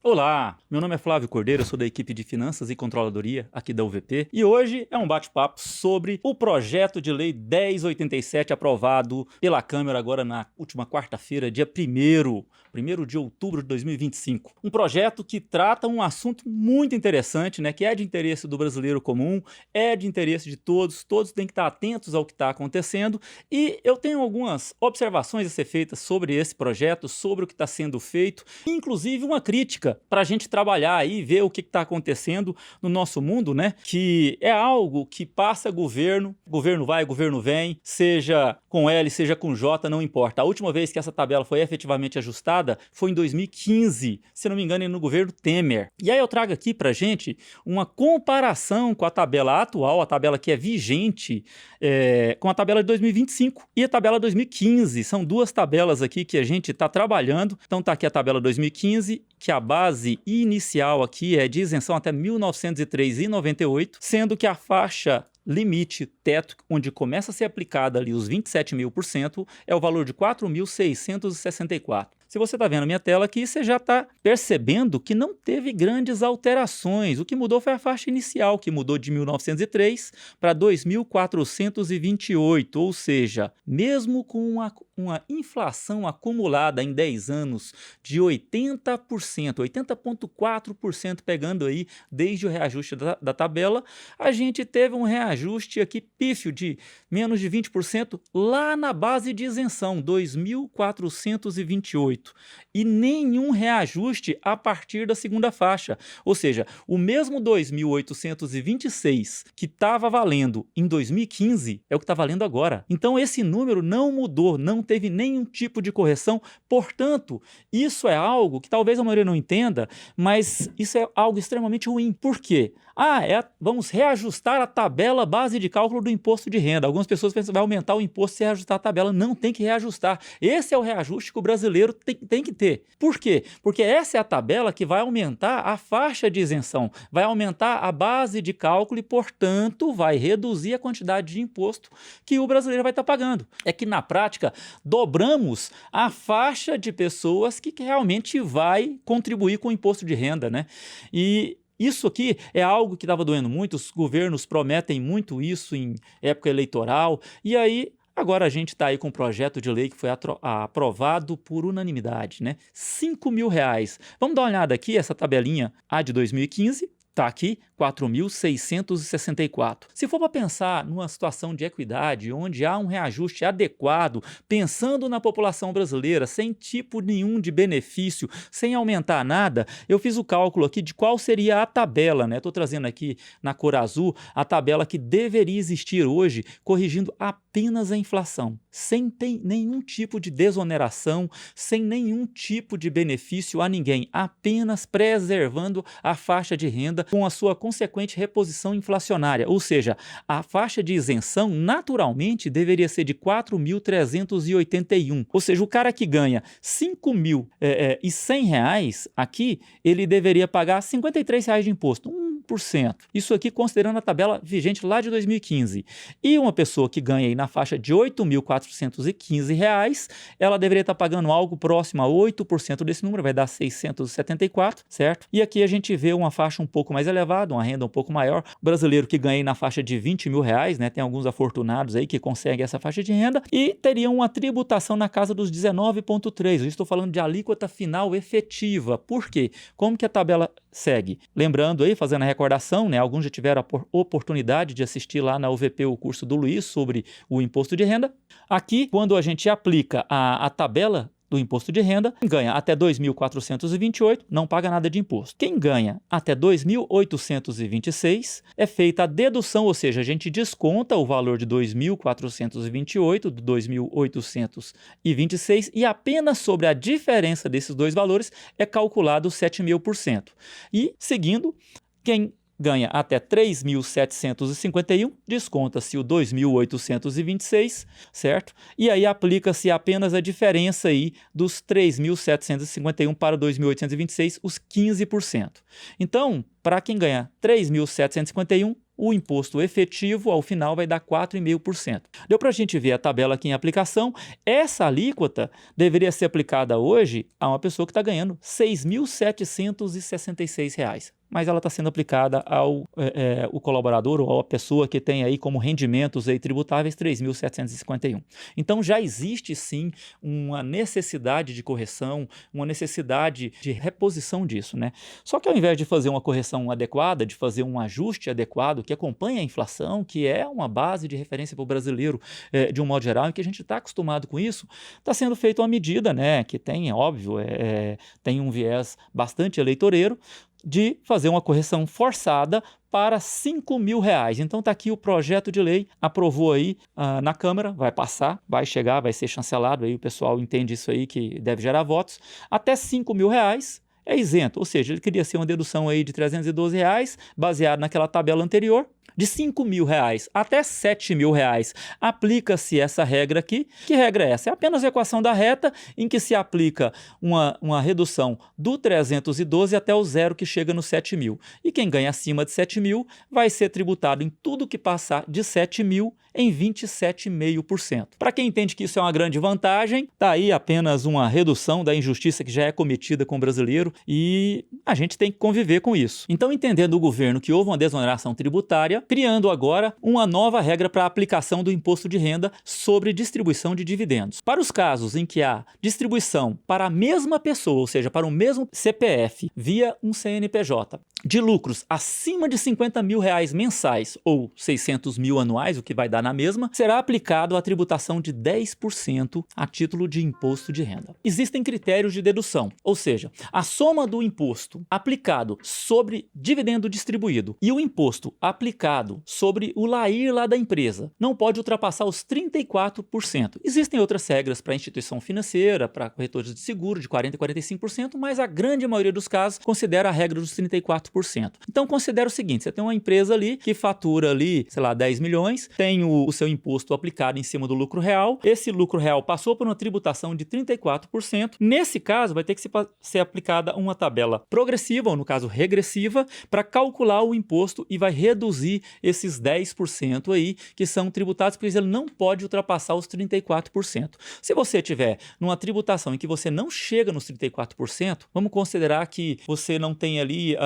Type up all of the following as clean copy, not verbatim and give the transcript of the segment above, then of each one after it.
Olá, meu nome é Flávio Cordeiro, eu sou da equipe de Finanças e Controladoria aqui da UVP e hoje é um bate-papo sobre o projeto de lei 1087 aprovado pela Câmara agora na última quarta-feira, dia 1º de outubro de 2025. Um projeto que trata um assunto muito interessante, né, que é de interesse do brasileiro comum, é de interesse de todos têm que estar atentos ao que está acontecendo e eu tenho algumas observações a ser feitas sobre esse projeto, sobre o que está sendo feito, inclusive uma crítica para a gente trabalhar aí, ver o que está acontecendo no nosso mundo, né? Que é algo que passa governo vai, governo vem, seja com L, seja com J, não importa. A última vez que essa tabela foi efetivamente ajustada foi em 2015, se não me engano, no governo Temer. E aí eu trago aqui para a gente uma comparação com a tabela atual, a tabela que é vigente, com a tabela de 2025 e a tabela 2015. São duas tabelas aqui que a gente está trabalhando. Então está aqui a tabela 2015, que a base inicial aqui é de isenção até 1903,98, sendo que a faixa limite, teto, onde começa a ser aplicada ali os 27.000%, é o valor de 4.664. Se você está vendo a minha tela aqui, você já está percebendo que não teve grandes alterações. O que mudou foi a faixa inicial, que mudou de 1.903 para 2.428, ou seja, mesmo com uma inflação acumulada em 10 anos de 80%, 80,4% pegando aí desde o reajuste da tabela, a gente teve um reajuste aqui pífio de menos de 20% lá na base de isenção, 2.428. E nenhum reajuste a partir da segunda faixa. Ou seja, o mesmo 2.826 que estava valendo em 2015 é o que está valendo agora. Então esse número não mudou, não teve nenhum tipo de correção. Portanto, isso é algo que talvez a maioria não entenda, mas isso é algo extremamente ruim. Por quê? Vamos reajustar a tabela base de cálculo do imposto de renda. Algumas pessoas pensam que vai aumentar o imposto se reajustar a tabela. Não, tem que reajustar. Esse é o reajuste que o brasileiro tem que ter. Por quê? Porque essa é a tabela que vai aumentar a faixa de isenção, vai aumentar a base de cálculo e, portanto, vai reduzir a quantidade de imposto que o brasileiro vai estar pagando. É que, na prática, dobramos a faixa de pessoas que realmente vai contribuir com o imposto de renda, né? E isso aqui é algo que estava doendo muito, os governos prometem muito isso em época eleitoral, e aí agora a gente está aí com um projeto de lei que foi aprovado por unanimidade, né? R$5.000. Vamos dar uma olhada aqui, essa tabelinha, a de 2015, está aqui, 4.664. Se for para pensar numa situação de equidade, onde há um reajuste adequado, pensando na população brasileira, sem tipo nenhum de benefício, sem aumentar nada, eu fiz o cálculo aqui de qual seria a tabela, né? Estou trazendo aqui na cor azul a tabela que deveria existir hoje, corrigindo apenas a inflação, sem ter nenhum tipo de desoneração, sem nenhum tipo de benefício a ninguém, apenas preservando a faixa de renda com a sua consequente reposição inflacionária, ou seja, a faixa de isenção naturalmente deveria ser de 4.381, ou seja, o cara que ganha R$5.100 aqui, ele deveria pagar R$53 de imposto, 1%. Isso aqui considerando a tabela vigente lá de 2015. E uma pessoa que ganha aí na faixa de R$8.415, ela deveria estar pagando algo próximo a 8% desse número, vai dar 674, certo? E aqui a gente vê uma faixa um pouco mais elevada, uma renda um pouco maior. O brasileiro que ganha aí na faixa de R$20.000, né? Tem alguns afortunados aí que conseguem essa faixa de renda e teriam uma tributação na casa dos 19,3%. Eu estou falando de alíquota final efetiva. Por quê? Como que a tabela segue? Lembrando aí, fazendo a recordação, né? Alguns já tiveram a oportunidade de assistir lá na UVP o curso do Luiz sobre o imposto de renda. Aqui, quando a gente aplica a tabela do imposto de renda, quem ganha até 2.428 não paga nada de imposto. Quem ganha até 2.826 é feita a dedução, ou seja, a gente desconta o valor de 2.428 do 2.826 e apenas sobre a diferença desses dois valores é calculado 7.000%. E, seguindo, quem ganha até 3.751, desconta-se o 2.826, certo? E aí aplica-se apenas a diferença aí dos 3.751 para 2.826, os 15%. Então, para quem ganha 3.751, o imposto efetivo ao final vai dar 4,5%. Deu para a gente ver a tabela aqui em aplicação. Essa alíquota deveria ser aplicada hoje a uma pessoa que está ganhando R$ 6.766. Mas ela está sendo aplicada ao o colaborador ou a pessoa que tem aí como rendimentos aí tributáveis 3.751. Então já existe sim uma necessidade de correção, uma necessidade de reposição disso, né? Só que ao invés de fazer uma correção adequada, de fazer um ajuste adequado que acompanhe a inflação, que é uma base de referência para o brasileiro de um modo geral, e que a gente está acostumado com isso, está sendo feita uma medida, né, que tem, óbvio, tem um viés bastante eleitoreiro, de fazer uma correção forçada para R$ 5.000. Então está aqui o projeto de lei, aprovou aí na Câmara, vai passar, vai chegar, vai ser chancelado, aí o pessoal entende isso aí que deve gerar votos, até R$ 5.000 é isento, ou seja, ele queria ser uma dedução aí de R$ 312, baseado naquela tabela anterior. De R$ 5.000 até R$ 7.000, aplica-se essa regra aqui. Que regra é essa? É apenas a equação da reta, em que se aplica uma redução do 312 até o zero, que chega no 7.000. E quem ganha acima de 7.000 vai ser tributado em tudo que passar de 7.000 em 27,5%. Para quem entende que isso é uma grande vantagem, está aí apenas uma redução da injustiça que já é cometida com o brasileiro e a gente tem que conviver com isso. Então, entendendo o governo que houve uma desoneração tributária, criando agora uma nova regra para a aplicação do imposto de renda sobre distribuição de dividendos. Para os casos em que há distribuição para a mesma pessoa, ou seja, para o mesmo CPF, via um CNPJ, de lucros acima de R$ 50.000 mensais ou 600 mil anuais, o que vai dar na mesma, será aplicado a tributação de 10% a título de imposto de renda. Existem critérios de dedução, ou seja, a soma do imposto aplicado sobre dividendo distribuído e o imposto aplicado sobre o LAIR lá da empresa não pode ultrapassar os 34%. Existem outras regras para instituição financeira, para corretores de seguro, de 40% e 45%, mas a grande maioria dos casos considera a regra dos 34%. Então, considera o seguinte, você tem uma empresa ali que fatura ali, sei lá, 10 milhões, tem o seu imposto aplicado em cima do lucro real, esse lucro real passou por uma tributação de 34%, nesse caso vai ter que ser aplicada uma tabela progressiva, ou no caso regressiva, para calcular o imposto e vai reduzir esses 10% aí que são tributados, porque ele não pode ultrapassar os 34%. Se você tiver numa tributação em que você não chega nos 34%, vamos considerar que você não tem ali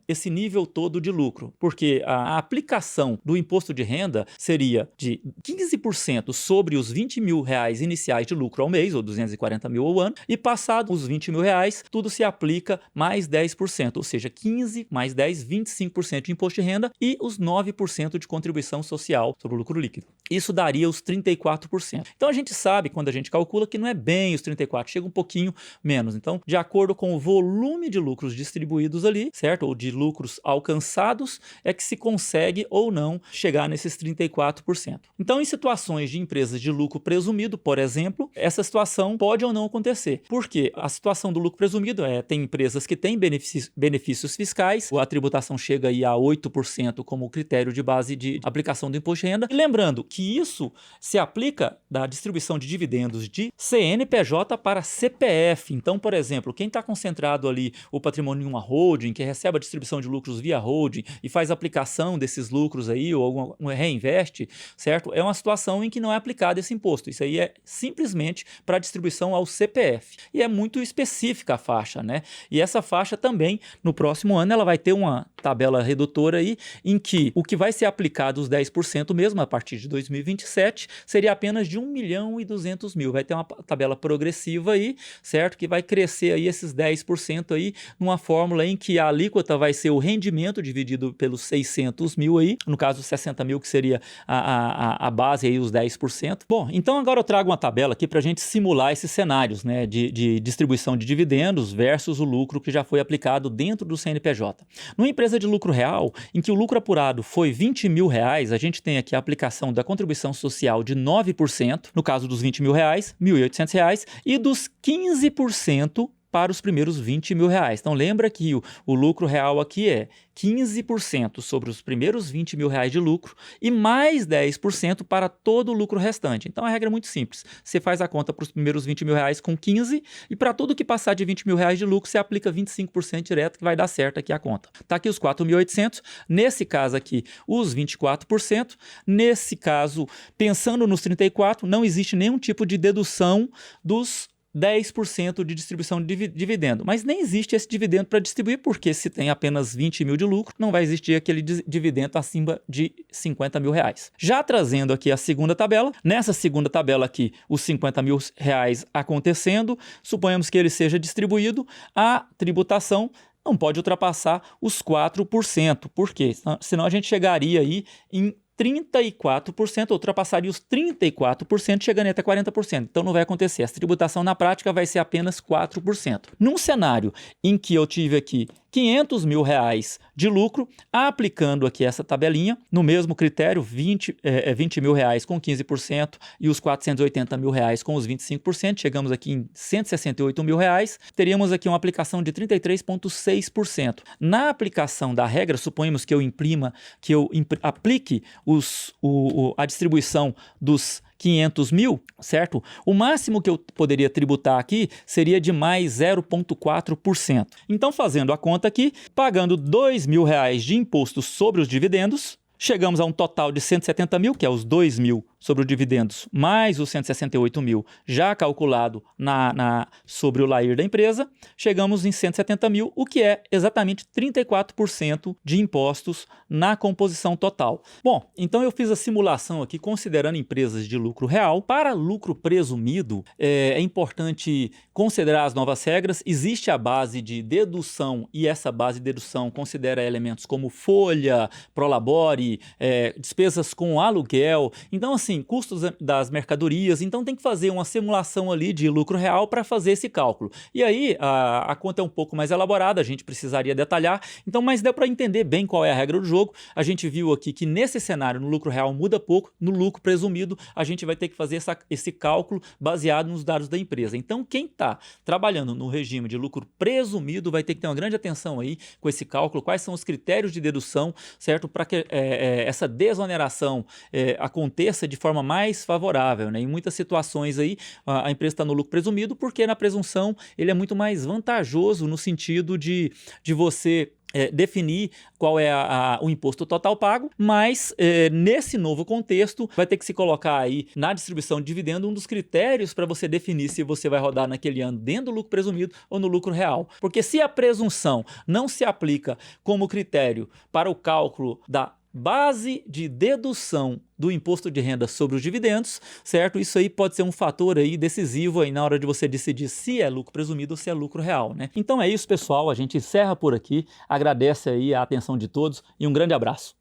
esse nível todo de lucro, porque a aplicação do imposto de renda seria de 15% sobre os R$ 20.000 iniciais de lucro ao mês, ou 240 mil ao ano, e passado os R$ 20.000, tudo se aplica mais 10%, ou seja, 15 mais 10, 25% de imposto de renda e os 9% de contribuição social sobre o lucro líquido. Isso daria os 34%. Então a gente sabe, quando a gente calcula, que não é bem os 34%, chega um pouquinho menos. Então, de acordo com o volume de lucros distribuídos ali, certo? Ou de lucros alcançados, é que se consegue ou não chegar nesses 34%. Então, em situações de empresas de lucro presumido, por exemplo, essa situação pode ou não acontecer. Por quê? A situação do lucro presumido tem empresas que têm benefícios fiscais, a tributação chega aí a 8% como critério de base de aplicação do imposto de renda. E lembrando que isso se aplica da distribuição de dividendos de CNPJ para CPF. Então, por exemplo, quem está concentrado ali o patrimônio em uma holding, que recebe a distribuição de lucros via holding e faz aplicação desses lucros aí, ou reinveste, certo? É uma situação em que não é aplicado esse imposto. Isso aí é simplesmente para distribuição ao CPF. E é muito específica a faixa, né? E essa faixa também, no próximo ano, ela vai ter uma tabela redutora aí, em que o que vai ser aplicado os 10% mesmo, a partir de 2027, seria apenas de 1.200.000. Vai ter uma tabela progressiva aí, certo? Que vai crescer aí esses 10% aí, numa fórmula em que a alíquota vai ser o rendimento dividido pelos 600 mil aí, no caso 60 mil, que seria a base aí, os 10%. Bom, então agora eu trago uma tabela aqui para a gente simular esses cenários, né, de distribuição de dividendos versus o lucro que já foi aplicado dentro do CNPJ. Numa empresa de lucro real, em que o lucro apurado foi R$ 20.000, a gente tem aqui a aplicação da contribuição social de 9%, no caso dos R$ 20.000, R$ 1.800, e dos 15% para os primeiros R$20.000. Então lembra que o lucro real aqui é 15% sobre os primeiros R$20.000 de lucro e mais 10% para todo o lucro restante. Então a regra é muito simples. Você faz a conta para os primeiros R$20.000 com 15 e para tudo que passar de R$20.000 de lucro, você aplica 25% direto que vai dar certo aqui a conta. Tá aqui os 4.800, nesse caso aqui os 24%, nesse caso, pensando nos 34, não existe nenhum tipo de dedução dos 10% de distribuição de dividendo, mas nem existe esse dividendo para distribuir, porque se tem apenas 20 mil de lucro, não vai existir aquele dividendo acima de R$50.000. Já trazendo aqui a segunda tabela, nessa segunda tabela aqui, os R$50.000 acontecendo, suponhamos que ele seja distribuído, a tributação não pode ultrapassar os 4%, por quê? Senão a gente chegaria aí em 34%, ultrapassaria os 34%, chegando até 40%. Então não vai acontecer. Essa tributação na prática vai ser apenas 4%. Num cenário em que eu tive aqui R$500.000 de lucro, aplicando aqui essa tabelinha, no mesmo critério, R$20.000 com 15% e os R$480.000 com os 25%, chegamos aqui em R$168.000, teríamos aqui uma aplicação de 33,6%. Na aplicação da regra, suponhamos que eu aplique a distribuição dos 500 mil, certo? O máximo que eu poderia tributar aqui seria de mais 0,4%. Então, fazendo a conta aqui, pagando R$2.000 de imposto sobre os dividendos, chegamos a um total de 170 mil, que é os 2 mil sobre os dividendos, mais os 168 mil já calculado sobre o LAIR da empresa, chegamos em 170 mil, o que é exatamente 34% de impostos na composição total. Bom, então eu fiz a simulação aqui considerando empresas de lucro real. Para lucro presumido, é importante considerar as novas regras. Existe a base de dedução e essa base de dedução considera elementos como folha, prolabore, despesas com aluguel. Então, assim, custos das mercadorias, então tem que fazer uma simulação ali de lucro real para fazer esse cálculo. E aí a conta é um pouco mais elaborada, a gente precisaria detalhar, então, mas deu para entender bem qual é a regra do jogo. A gente viu aqui que nesse cenário, no lucro real muda pouco, no lucro presumido, a gente vai ter que fazer esse cálculo baseado nos dados da empresa. Então, quem está trabalhando no regime de lucro presumido vai ter que ter uma grande atenção aí com esse cálculo, quais são os critérios de dedução, certo? Para que essa desoneração aconteça de forma mais favorável, né? Em muitas situações aí a empresa está no lucro presumido porque na presunção ele é muito mais vantajoso no sentido de você definir qual é o imposto total pago, mas nesse novo contexto vai ter que se colocar aí na distribuição de dividendo um dos critérios para você definir se você vai rodar naquele ano dentro do lucro presumido ou no lucro real. Porque se a presunção não se aplica como critério para o cálculo da base de dedução do imposto de renda sobre os dividendos, certo? Isso aí pode ser um fator aí decisivo aí na hora de você decidir se é lucro presumido ou se é lucro real, né? Então é isso, pessoal, a gente encerra por aqui, agradece aí a atenção de todos e um grande abraço.